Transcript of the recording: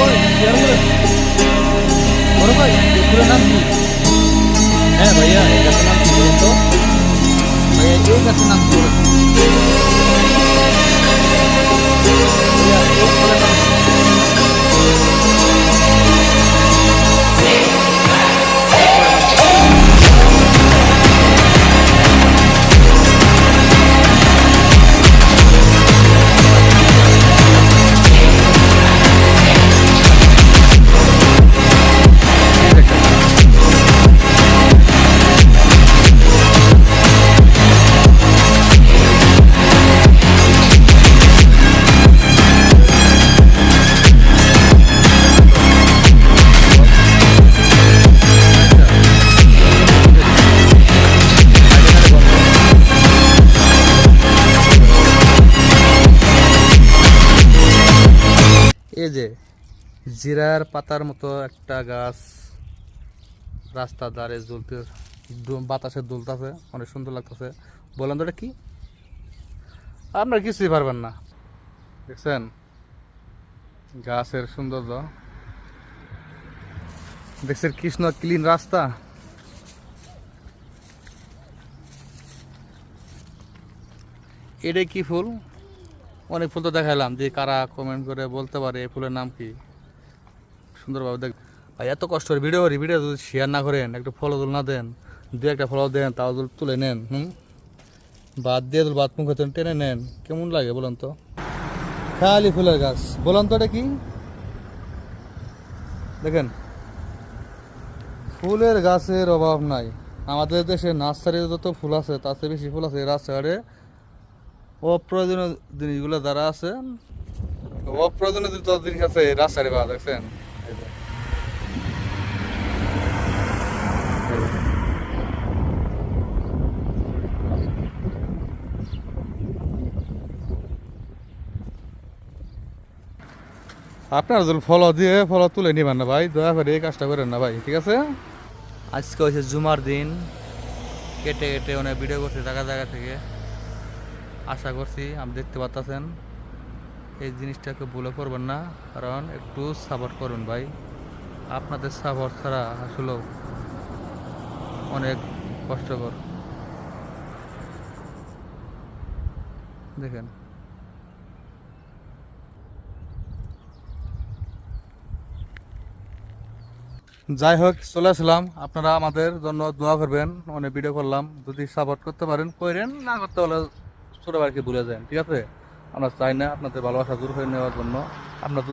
ভাই শেয়ার করেন। বড় ভাই পুরো নাম কি? হ্যাঁ ভাইয়া এই গাছের নাম কি বলুন তো? ভাইয়া এই গাছের নাম কি বলুন? ভাইয়া এই ফলের নাম কি? এই ফলের নাম কি? এই দেখেন। আচ্ছা, এখানে বন্ধ। এই যে জিরার পাতার মতো একটা গাছ রাস্তার ধারে ঝুলতে বাতাসে দুলতেছে, অনেক সুন্দর লাগতেছে। বললাম তো এটা কি? আপনারা কিছুই পারবেন না। দেখছেন গাছের সৌন্দর্য, দেখছেন কৃষ্ণ ক্লিন রাস্তা। এটাই কি ফুল? অনেক ফুল তো দেখালাম, যে কারা কমেন্ট করে বলতে পারে এই ফুলের নাম কি সুন্দরভাবে দেখ। ভাই এত কষ্ট করে ভিডিও করি, ভিডিও যদি শেয়ার না করেন, একটু ফলো তুল না দেন, দু একটা ফলো দেন, তাও তুলে নেন, বাদ দিয়ে বাদ মুখ টেনে নেন, কেমন লাগে বলুন তো? খালি ফুলের গাছ, বলুন তো এটা কি? দেখেন ফুলের গাছের অভাব নাই আমাদের দেশে। নার্সারিতে যত ফুল আছে তার চেয়ে বেশি ফুল আছে রাস্তাঘাটে। অপ্রয়োজনীয় জিনিসগুলো যারা আছে, অপ্রয়োজনীয় যত জিনিস আছে রাস্তাঘাটে পাওয়া, দেখছেন? আপনার যদি ফলো দিয়ে ফলো তুলে নিবেন না ভাই, দয়া করে এই কাজটা করেন না ভাই, ঠিক আছে? আজকে হচ্ছে জুমার দিন, কেটে কেটে অনেক ভিডিও করছি জায়গা জায়গা থেকে। আশা করছি আপনি দেখতে পাচ্ছেন। এই জিনিসটাকে ভুলে করবেন না, কারণ একটু সাপোর্ট করুন ভাই। আপনাদের সাপোর্ট ছাড়া আসলে অনেক কষ্টকর। দেখেন যাই হোক, চলে আসলাম। আপনারা আমাদের জন্য দোয়া করবেন, অনেক ভিডিও করলাম। যদি সাপোর্ট করতে পারেন করেন, না করতে হলে ছোট ভাইকে ভুলে যান, ঠিক আছে? আমরা চাই না আপনাদের ভালোবাসা দূর হয়ে নেওয়ার জন্য। আপনার